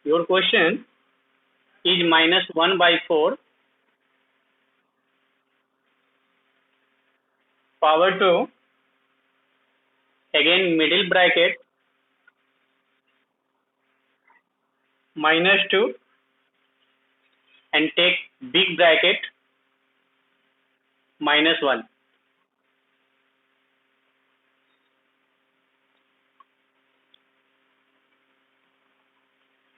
Your question is minus 1 by 4 power to, again middle bracket, minus 2 and take big bracket minus 1.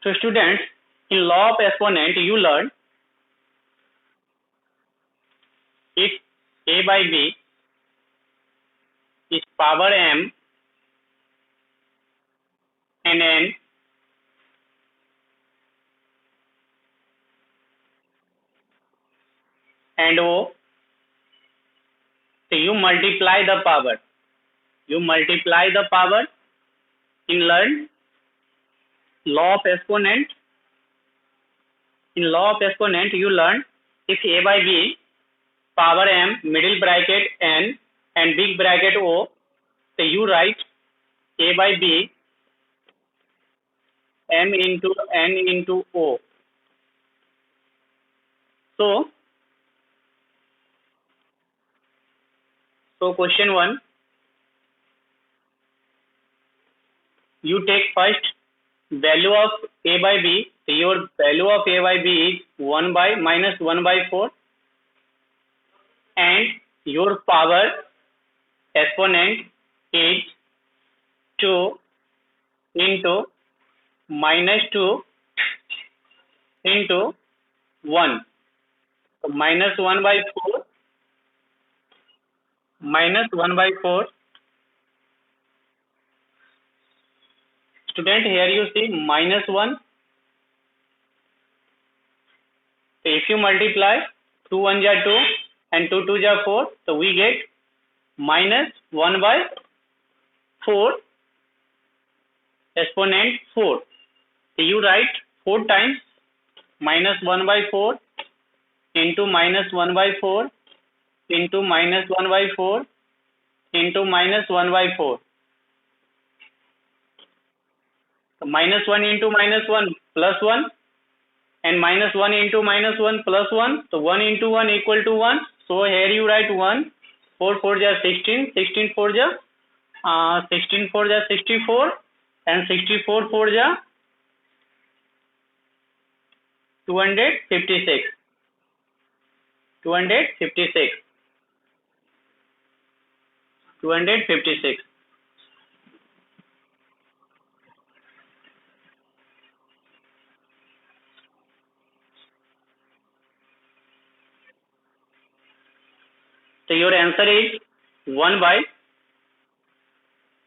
So students, in law of exponent you learn if a by b is power m and n and o, so you multiply the power. You multiply the power in learn law of exponent. In law of exponent you learn if a by b power m middle bracket n and big bracket o, so you write a by b m into n into o. So question 1, you take first value of a by b. So your value of a by b is 1 by minus 1 by 4 and your power exponent is 2 into minus 2 into 1. So minus 1 by 4 minus 1 by 4. Student, here you see minus 1. So if you multiply 2 1 ja 2 and 2 2 ja 4, so we get minus 1 by 4 exponent 4. So you write 4 times minus 1 by 4 into minus 1 by 4 into minus 1 by 4 into minus 1 by 4. So minus 1 into minus 1 plus 1 and minus 1 into minus 1 plus 1. So 1 into 1 equal to 1. So here you write 1. 4 4 ja 16. 16 4 ja 16 4 ja 64 and 64 4 ja 256. 256. 256. So your answer is 1 by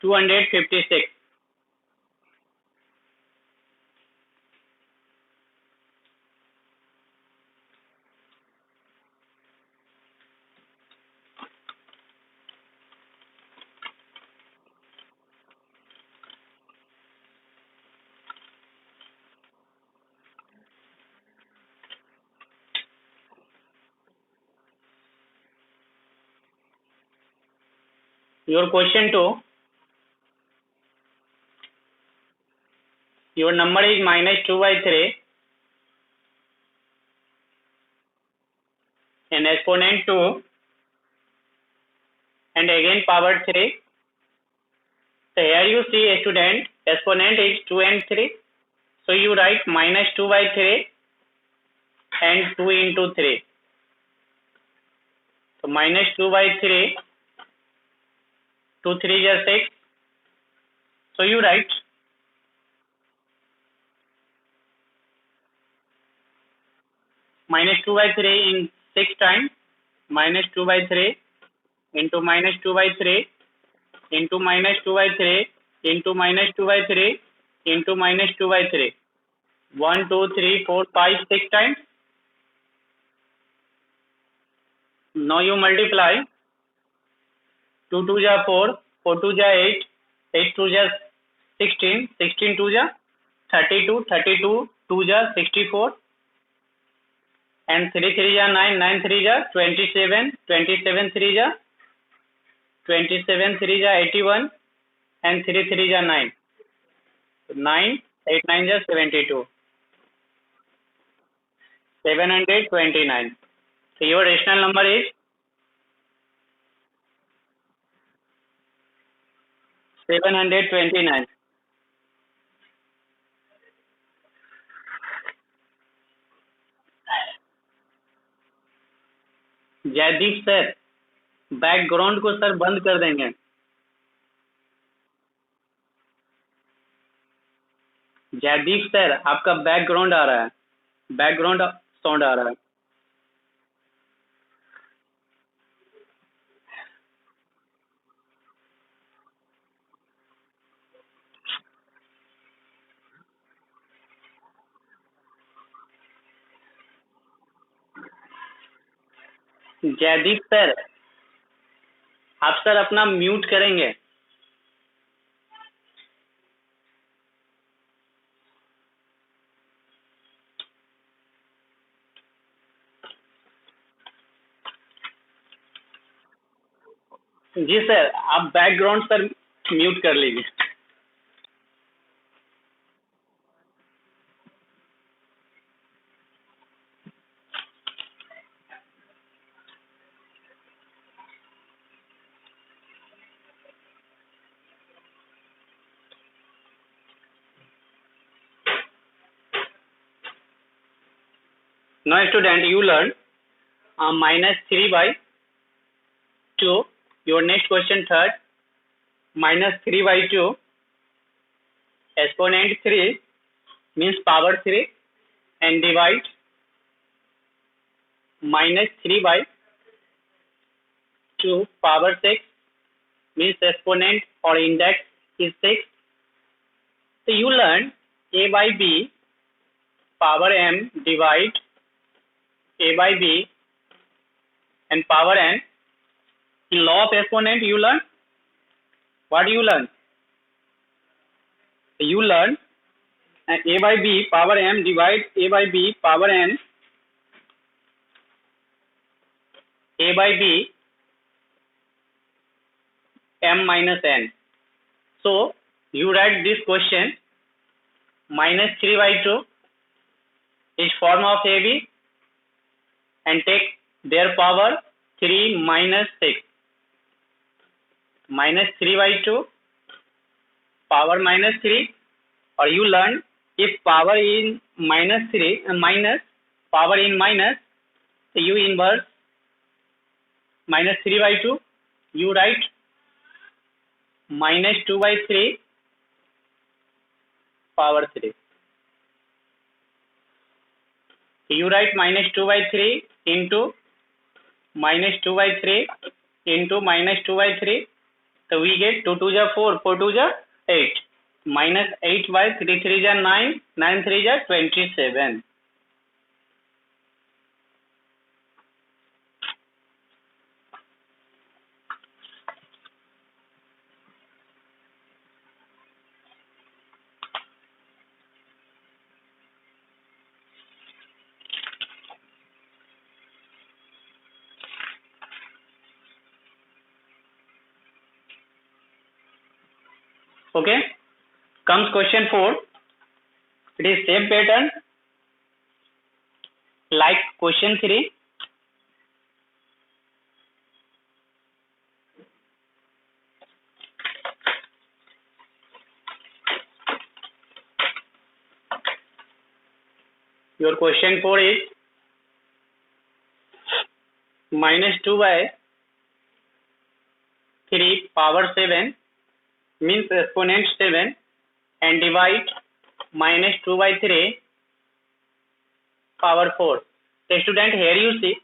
256. Your question 2, your number is minus 2 by 3 and exponent 2 and again power 3. So here you see a student, exponent is 2 and 3. So you write minus 2 by 3 and 2 into 3. So minus 2 by 3, 2 3 is 6. So you write minus 2 by 3 in 6 times, minus 2 by 3 into minus 2 by 3 into minus 2 by 3 into minus 2 by 3 into minus 2 by 3. 1 2 3 4 5 6 times. Now you multiply 2 2 ja 4, 4 2 ja 8, 8 2 ja 16, 16 2 ja 32, 32 2 ja 64 and 3 3 ja 9, 9 3 ja 27, 27 3 ja 27 3 ja 81 and 3 3 ja 9. 9 8 9 ja 72. 729. So your rational number is 729. Jaideep sir, background को sir बंद कर देंगे। Jaideep sir, आपका background आ रहा है, background sound आ रहा है। जयदीप सर, आप सर अपना म्यूट करेंगे। जी सर, आप बैकग्राउंड सर म्यूट कर लीजिए। Now student, you learn minus 3 by 2. Your next question third, minus 3 by 2, exponent 3 means power 3, and divide minus 3 by 2 power 6 means exponent or index is 6. So you learn a by b power m divide a by b and power n. In law of exponent you learn, what you learn? You learn a by b power m divide a by b power n, a by b m minus n. So you write this question, minus 3 by 2 is form of AB, and take their power 3 minus 6. Minus 3 by 2 power minus 3, or you learn if power in minus 3 minus power in minus, so you inverse minus 3 by 2, you write minus 2 by 3 power 3. You write minus 2 by 3 into minus 2 by 3 into minus 2 by 3. So we get 2 2 ja 4, 4 2 ja 8. Minus 8 by 3 3 ja 9, 9 3 ja 27. Okay. Comes question 4. It is same pattern like question 3. Your question 4 is minus 2 by 3 power 7 means exponent 7, and divide minus 2 by 3 power 4. So student, here you see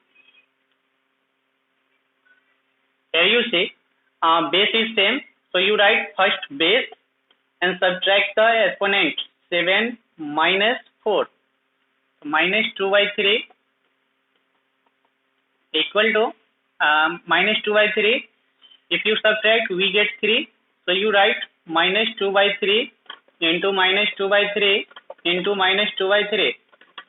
base is same, so you write first base and subtract the exponent 7 minus 4. Minus 2 by 3 equal to minus 2 by 3. If you subtract, we get 3. So you write minus 2 by 3 into minus 2 by 3 into minus 2 by 3.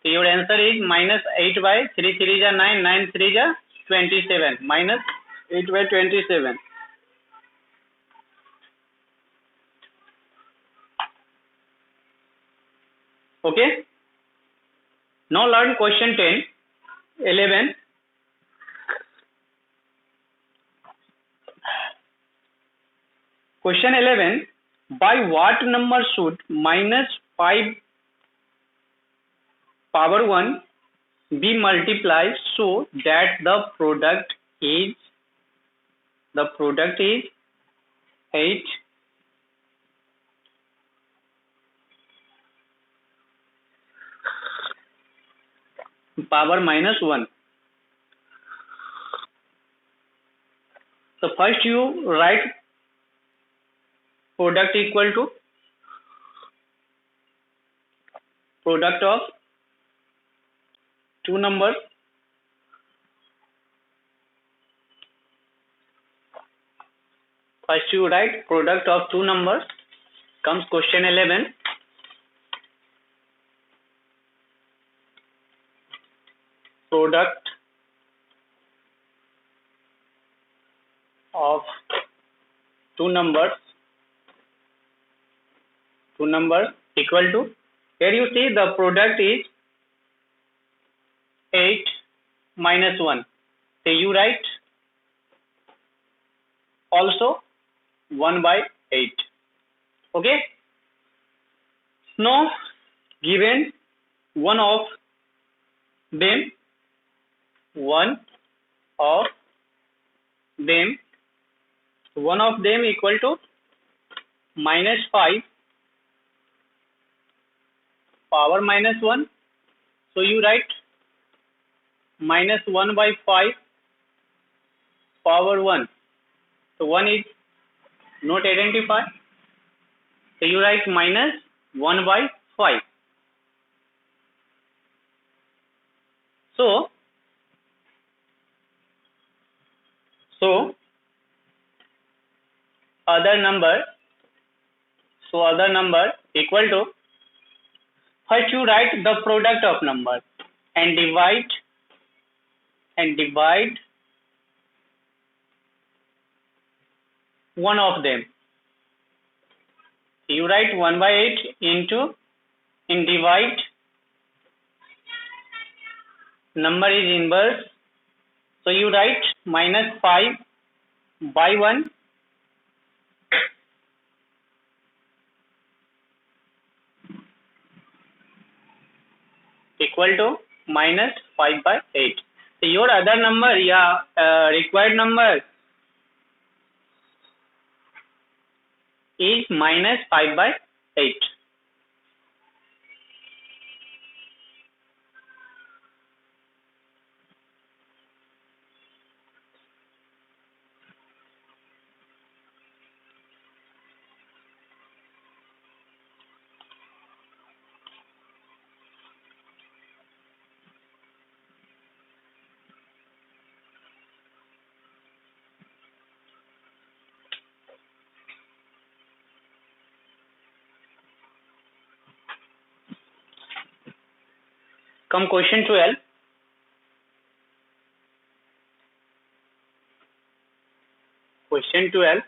So your answer is minus 8 by 3 3 ja 9, 9 3 ja 27. Minus 8 by 27. Okay. Now learn question 10, 11. Question 11. By what number should minus 5 power 1 be multiplied so that the product is 8 power minus 1. So first you write product equal to product of two numbers. First you write product of two numbers. Comes question 11. Product of two numbers equal to, here you see the product is 8 minus 1. So you write also 1 by 8. Okay. Now given one of them equal to minus 5 power minus 1. So you write minus 1 by 5 power 1. So 1 is not identified. So you write minus 1 by 5. So other number equal to, first you write the product of numbers and divide one of them. You write 1 by 8 in divide, number is inverse. So you write minus 5 by 1 equal to minus 5 by 8. So your other number, required number is minus 5 by 8. Come question 12. Question 12.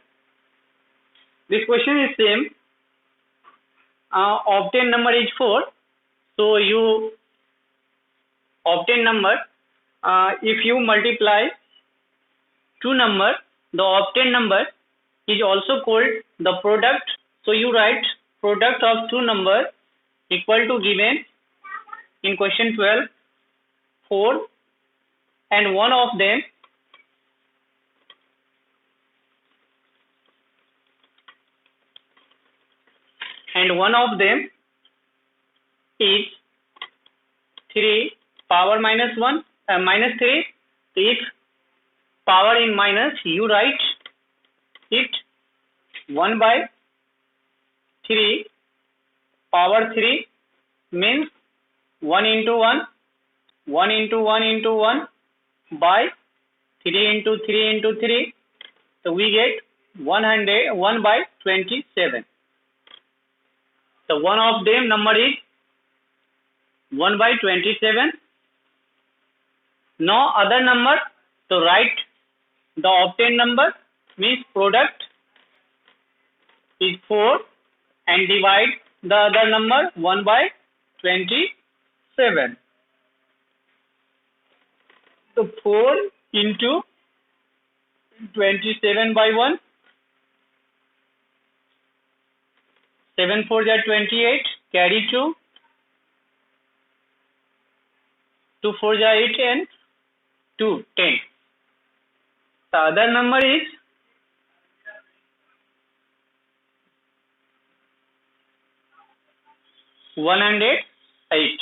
This question is same. Obtain number is 4. So you obtain number. If you multiply two numbers, the obtained number is also called the product. So you write product of two numbers equal to, given in question 12, 4, and one of them is 3 power minus 1 minus 3. If power in minus, you write it 1 by 3 power 3 means 1 into 1 into 1 into 1 by 3 into 3 into 3. So we get 1 by 27. So one of them number is 1 by 27. No other number, so write the obtained number means product is 4 and divide the other number 1 by 27. तो 4 into 27/1, 7 4 जा 28, carry 2, 2 4 जा 8 and 2 10. The other number is 108.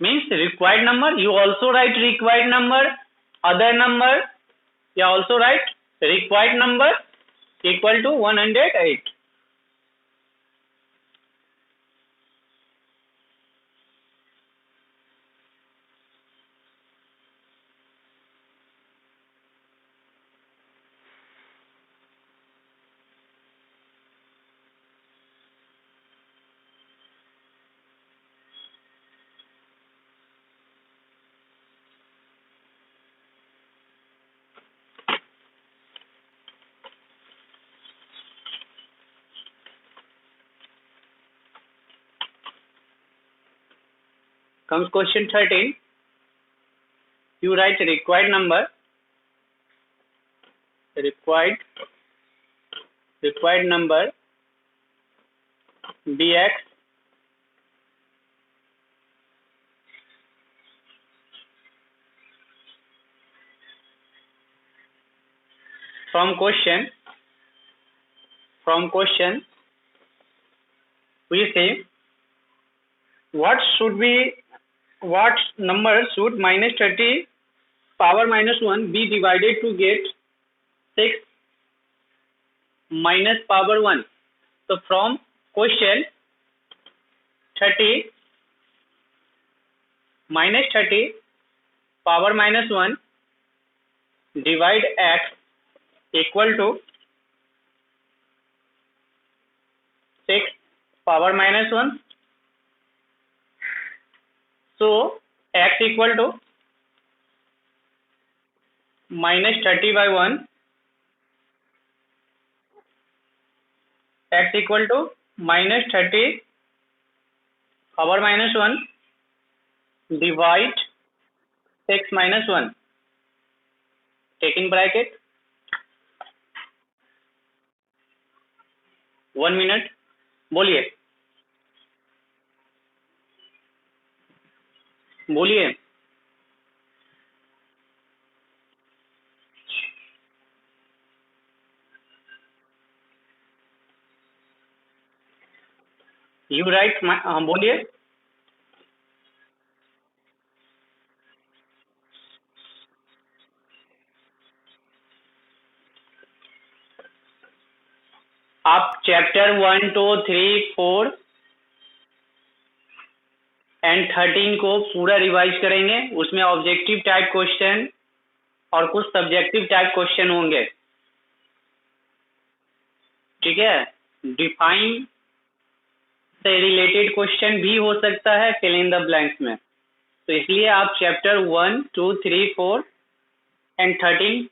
Means required number, you also write required number, other number, you also write required number equal to 108. Comes question 13. You write required number, required number bx from question we say what number should minus 30 power minus 1 be divided to get 6 minus power 1. So from question 30 minus 30 power minus 1 divide x equal to 6 power minus 1. So x equal to minus 30/1, x equal to minus 30 power minus 1 divide 6 minus 1, taking bracket. 1 minute. बोलिए you right. हाँ बोलिए. आप chapter 1 2 3 4 and 13 को पूरा revise करेंगे. उसमें objective type question और कुछ सब्जेक्टिव टाइप क्वेश्चन होंगे. ठीक है. डिफाइन से रिलेटेड क्वेश्चन भी हो सकता है फिल इन द ब्लैंक्स में. तो इसलिए आप chapter 1 2 3 4 and 13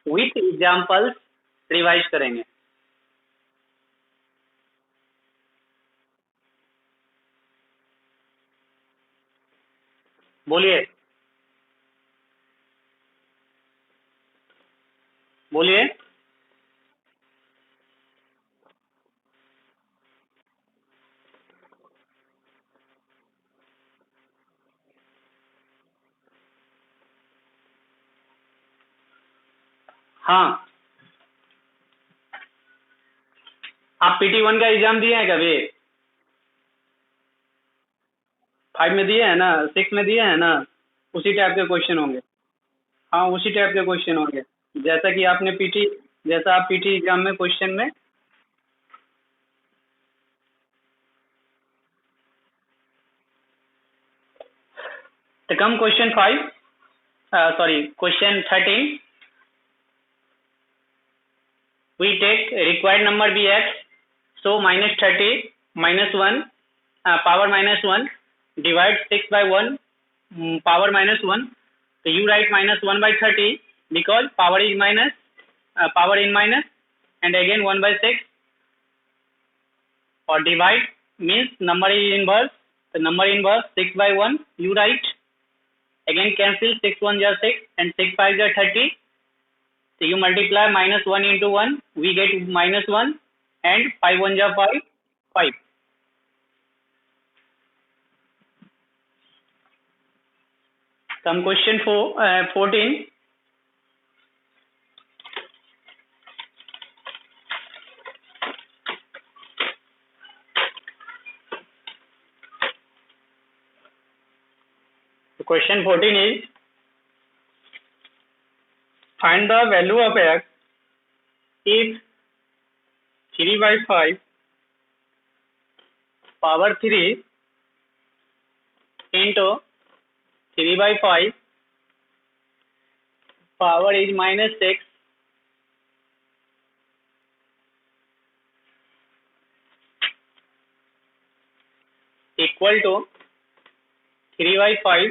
with examples revise करेंगे. बोलिए हाँ. आप PT1 का एग्जाम दिए हैं कभी? 5 में दिए हैं ना, 6 में दिए हैं ना. उसी टाइप के क्वेश्चन होंगे. हाँ उसी टाइप के क्वेश्चन होंगे जैसा कि आपने जैसा आप PT एग्जाम में क्वेश्चन में. तो कम question 5 question 13. We take required number bx, so minus 30 minus 1 power minus 1 divide 6/1 power minus 1. So you write minus 1/30 because power is minus, power in minus, and again 1/6, or divide means number is inverse. The number inverse 6/1 you write, Again cancel, 6 1 are 6 and 6 5 are 30. So you multiply minus 1 into 1, we get minus 1 and 5 1 are 5, 5. Some question for 14. So question 14 is, find the value of x if 3 by 5 power 3 into 3 by 5 power is minus 6 equal to 3 by 5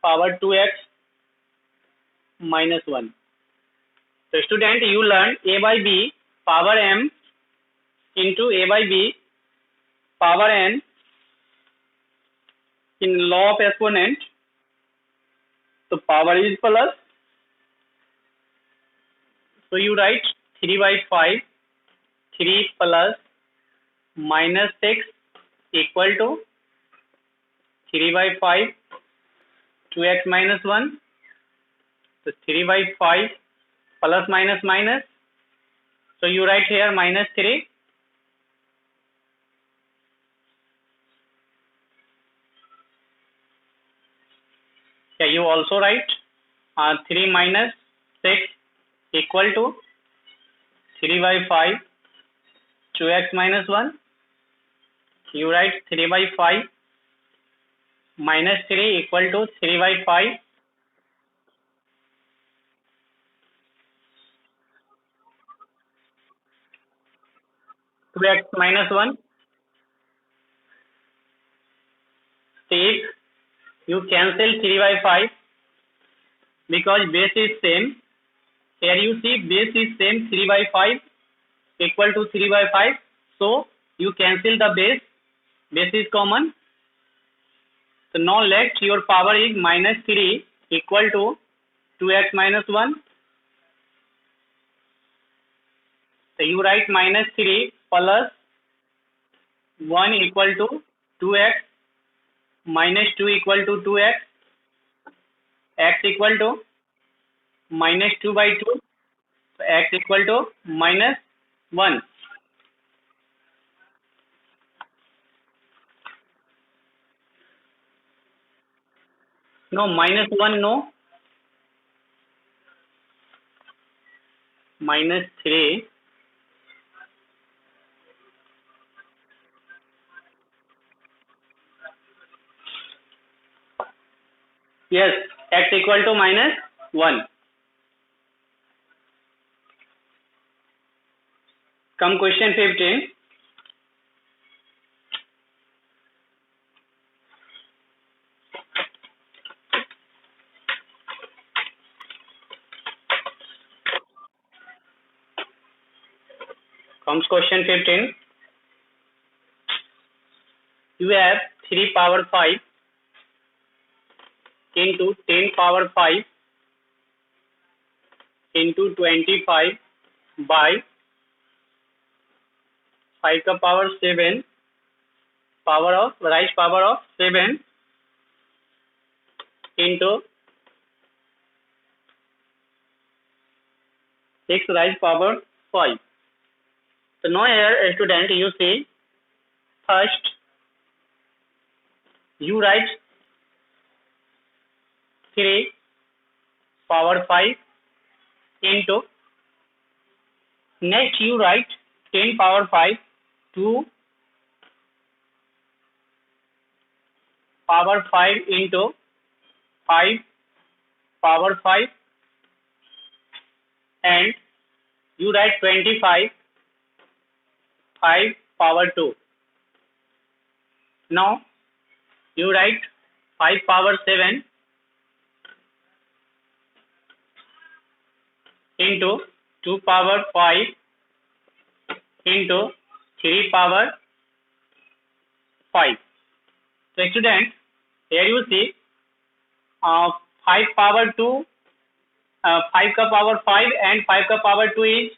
power 2x minus 1. So student, you learn a by b power m into a by b power n in law of exponent. So power is plus. So you write 3 by 5, 3 plus minus 6 equal to 3 by 5, 2x minus 1. So 3 by 5 plus minus minus. So you write here minus 3. Yeah, you also write 3 minus 6 equal to 3 by 5, 2x minus 1. You write 3 by 5 minus 3 equal to 3 by 5. X minus 1. If you cancel 3 by 5 because base is same, here you see base is same, 3 by 5 equal to 3 by 5. So you cancel the base is common. So now left your power is minus 3 equal to 2x minus 1. So you write minus 3 plus 1 equal to 2x minus 2 equal to 2x, x equal to minus 2 by 2, so x equal to minus 1. No, minus 1 no, minus 3, yes, x equal to minus 1. Come question 15. Comes question 15. You have 3 power 5 into 10 power 5 into 25 by 5 का power 7 power of rise power of 7 into 6 rise power 5. So now here student you see first you write 3 power 5 into next you write 10 power 5 2 power 5 into 5 power 5 and you write 25 5 power 2. Now you write 5 power 7 into 2 power 5 into 3 power 5. So student, here you see 5 power 2, 5 का power 5 and 5 का power 2 is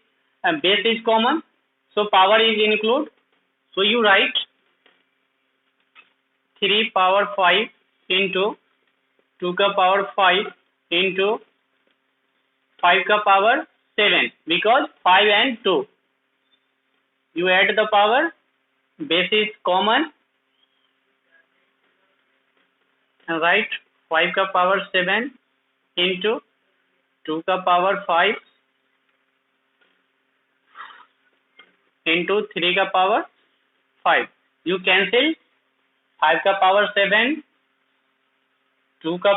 base is common, so power is include. So you write 3 power 5 into 2 का power 5 into 5 का power 7, because 5 and 2 you add the power, base is common, and write 5 का power 7 into 2 का power 5 into 3 का power 5. You cancel 5 का power 7, 2 का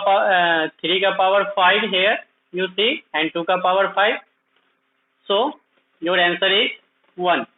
3 का power 5 here you see, and 2 का power 5. So your answer is 1.